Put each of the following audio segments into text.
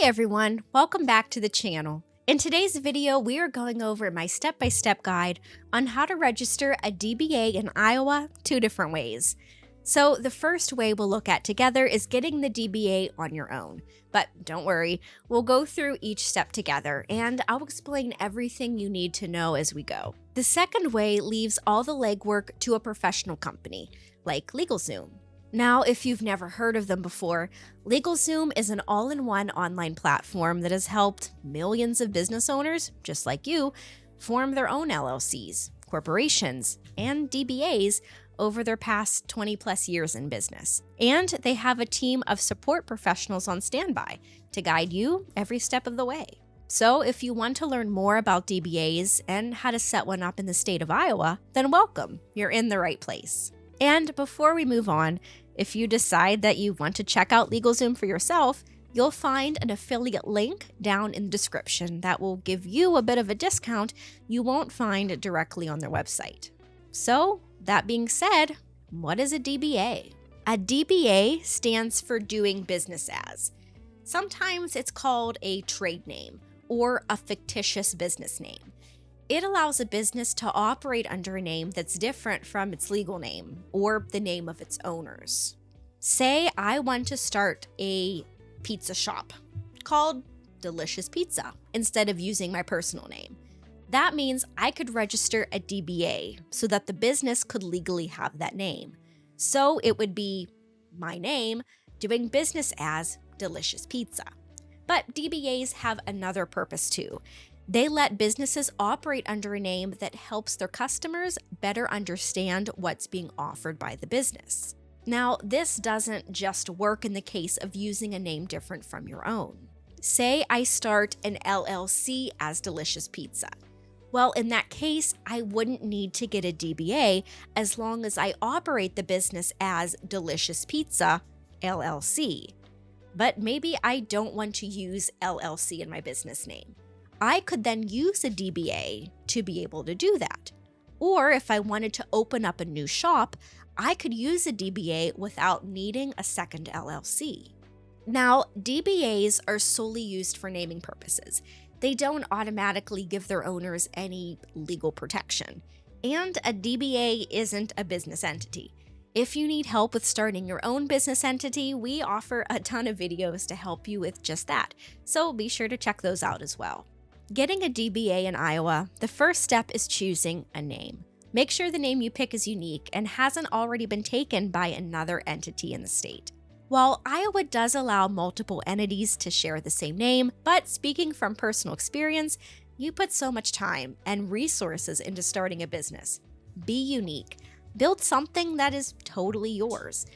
everyone, welcome back to the channel. In today's video, we are going over my step-by-step guide on how to register a DBA in Iowa 2 different ways. So the first way we'll look at together is getting the DBA on your own. But don't worry, we'll go through each step together and I'll explain everything you need to know as we go. The second way leaves all the legwork to a professional company, like LegalZoom. Now, if you've never heard of them before, LegalZoom is an all-in-one online platform that has helped millions of business owners, just like you, form their own LLCs, corporations, and DBAs over their past 20-plus years in business. And they have a team of support professionals on standby to guide you every step of the way. So if you want to learn more about DBAs and how to set one up in the state of Iowa, then welcome, you're in the right place. And before we move on, if you decide that you want to check out LegalZoom for yourself, you'll find an affiliate link down in the description that will give you a bit of a discount you won't find directly on their website. So, that being said, what is a DBA? A DBA stands for doing business as. Sometimes it's called a trade name or a fictitious business name. It allows a business to operate under a name that's different from its legal name or the name of its owners. Say I want to start a pizza shop called Delicious Pizza instead of using my personal name. That means I could register a DBA so that the business could legally have that name. So it would be my name doing business as Delicious Pizza. But DBAs have another purpose too. They let businesses operate under a name that helps their customers better understand what's being offered by the business. Now, this doesn't just work in the case of using a name different from your own. Say I start an LLC as Delicious Pizza. Well, in that case, I wouldn't need to get a DBA as long as I operate the business as Delicious Pizza, LLC. But maybe I don't want to use LLC in my business name. I could then use a DBA to be able to do that. Or if I wanted to open up a new shop, I could use a DBA without needing a second LLC. Now, DBAs are solely used for naming purposes. They don't automatically give their owners any legal protection. And a DBA isn't a business entity. If you need help with starting your own business entity, we offer a ton of videos to help you with just that. So be sure to check those out as well. Getting a DBA in Iowa, the first step is choosing a name. Make sure the name you pick is unique and hasn't already been taken by another entity in the state. While Iowa does allow multiple entities to share the same name, but speaking from personal experience, you put so much time and resources into starting a business. Be unique. Build something that is totally yours.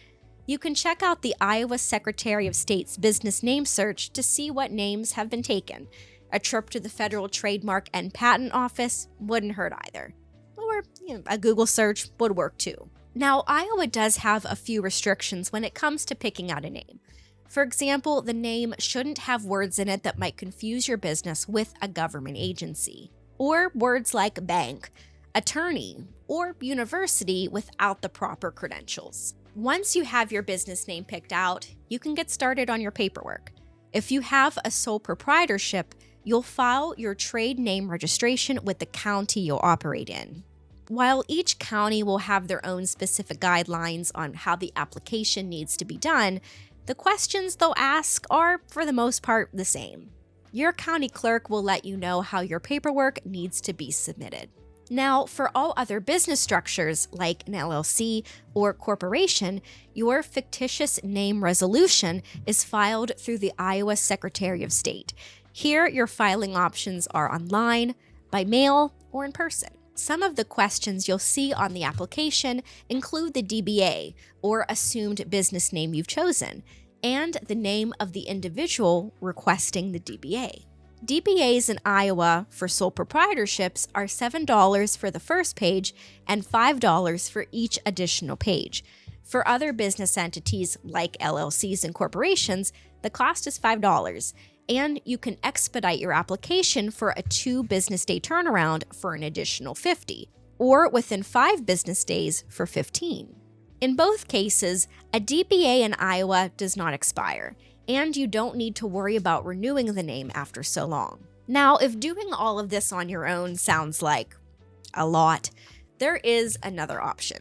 You can check out the Iowa Secretary of State's business name search to see what names have been taken. A trip to the Federal Trademark and Patent Office wouldn't hurt either. Or a Google search would work too. Now, Iowa does have a few restrictions when it comes to picking out a name. For example, the name shouldn't have words in it that might confuse your business with a government agency. Or words like bank, attorney, or university without the proper credentials. Once you have your business name picked out, you can get started on your paperwork. If you have a sole proprietorship, you'll file your trade name registration with the county you'll operate in. While each county will have their own specific guidelines on how the application needs to be done, the questions they'll ask are, for the most part, the same. Your county clerk will let you know how your paperwork needs to be submitted. Now, for all other business structures like an LLC or corporation, your fictitious name resolution is filed through the Iowa Secretary of State. Here, your filing options are online, by mail, or in person. Some of the questions you'll see on the application include the DBA, or assumed business name you've chosen, and the name of the individual requesting the DBA. DBAs in Iowa for sole proprietorships are $7 for the first page and $5 for each additional page. For other business entities like LLCs and corporations, the cost is $5, and you can expedite your application for a 2 business day turnaround for an additional $50, or within 5 business days for $15. In both cases, a DBA in Iowa does not expire. and you don't need to worry about renewing the name after so long. Now, if doing all of this on your own sounds like a lot, there is another option.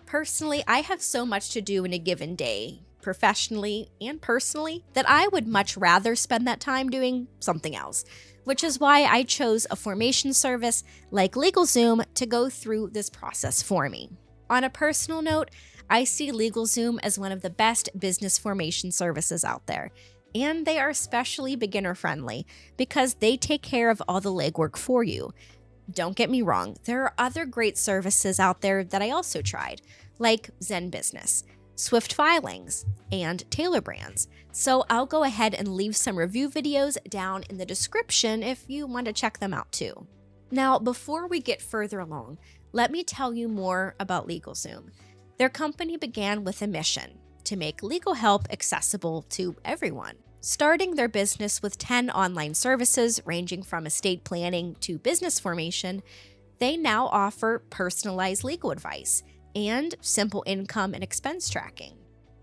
Personally, I have so much to do in a given day, professionally and personally, that I would much rather spend that time doing something else, which is why I chose a formation service like LegalZoom to go through this process for me. On a personal note, I see LegalZoom as one of the best business formation services out there, and they are especially beginner-friendly because they take care of all the legwork for you. Don't get me wrong, there are other great services out there that I also tried, like Zen Business, Swift Filings, and Taylor Brands. So I'll go ahead and leave some review videos down in the description if you want to check them out too. Now, before we get further along, let me tell you more about LegalZoom. Their company began with a mission to make legal help accessible to everyone. Starting their business with 10 online services ranging from estate planning to business formation, they now offer personalized legal advice and simple income and expense tracking.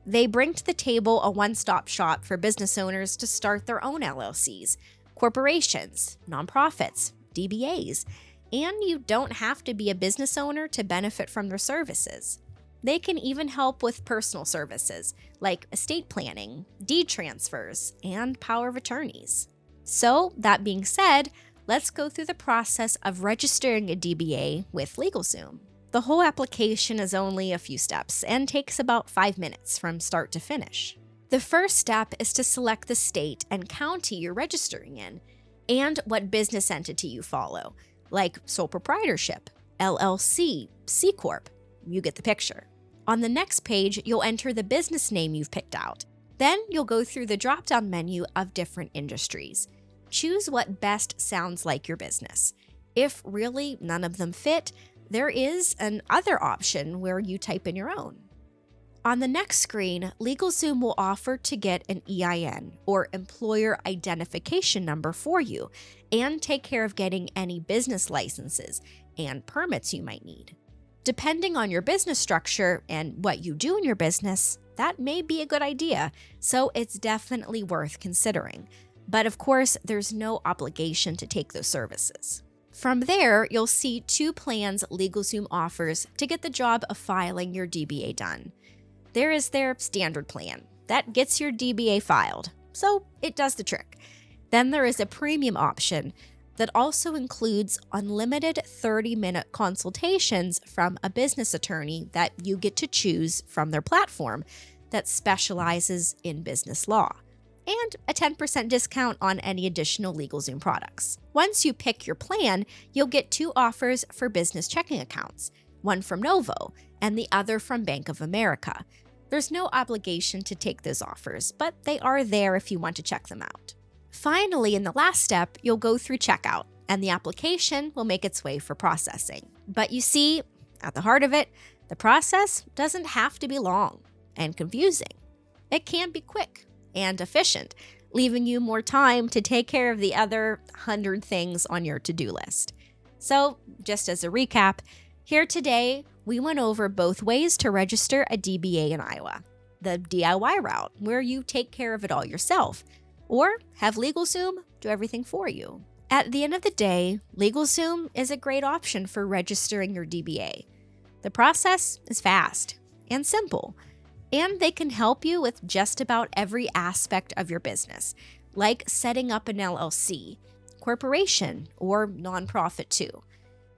They bring to the table a one-stop shop for business owners to start their own LLCs, corporations, nonprofits, DBAs, and you don't have to be a business owner to benefit from their services. They can even help with personal services like estate planning, deed transfers, and power of attorneys. So, that being said, let's go through the process of registering a DBA with LegalZoom. The whole application is only a few steps and takes about 5 minutes from start to finish. The first step is to select the state and county you're registering in and what business entity you follow, like sole proprietorship, LLC, C Corp. You get the picture. On the next page, you'll enter the business name you've picked out. Then you'll go through the drop-down menu of different industries. Choose what best sounds like your business. If really none of them fit, there is an other option where you type in your own. On the next screen, LegalZoom will offer to get an EIN, or Employer Identification Number, for you and take care of getting any business licenses and permits you might need. Depending on your business structure and what you do in your business, that may be a good idea, so it's definitely worth considering. But of course, there's no obligation to take those services. From there, you'll see 2 plans LegalZoom offers to get the job of filing your DBA done. There is their standard plan. That gets your DBA filed, so it does the trick. Then there is a premium option that also includes unlimited 30-minute consultations from a business attorney that you get to choose from their platform that specializes in business law, and a 10% discount on any additional LegalZoom products. Once you pick your plan, you'll get 2 offers for business checking accounts, one from Novo and the other from Bank of America. There's no obligation to take those offers, but they are there if you want to check them out. Finally, in the last step, you'll go through checkout, and the application will make its way for processing. But you see, at the heart of it, the process doesn't have to be long and confusing. It can be quick and efficient, leaving you more time to take care of the other 100 things on your to-do list. So, just as a recap, here today, we went over both ways to register a DBA in Iowa. The DIY route, where you take care of it all yourself, or have LegalZoom do everything for you. At the end of the day, LegalZoom is a great option for registering your DBA. The process is fast and simple, and they can help you with just about every aspect of your business, like setting up an LLC, corporation, or nonprofit too.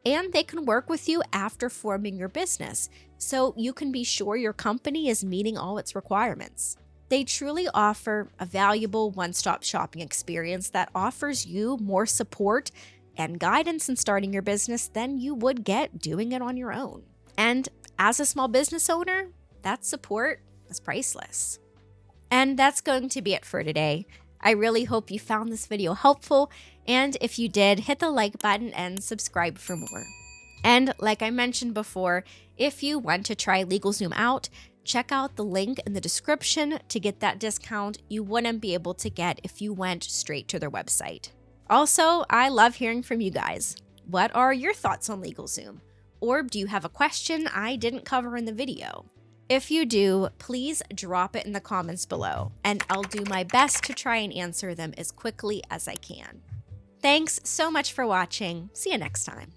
And they can work with you after forming your business, so you can be sure your company is meeting all its requirements. They truly offer a valuable one-stop shopping experience that offers you more support and guidance in starting your business than you would get doing it on your own. And as a small business owner, that support is priceless. And that's going to be it for today. I really hope you found this video helpful, and if you did, hit the like button and subscribe for more. And like I mentioned before, if you want to try LegalZoom out, check out the link in the description to get that discount you wouldn't be able to get if you went straight to their website. Also, I love hearing from you guys. What are your thoughts on LegalZoom? Or do you have a question I didn't cover in the video? If you do, please drop it in the comments below, and I'll do my best to try and answer them as quickly as I can. Thanks so much for watching. See you next time.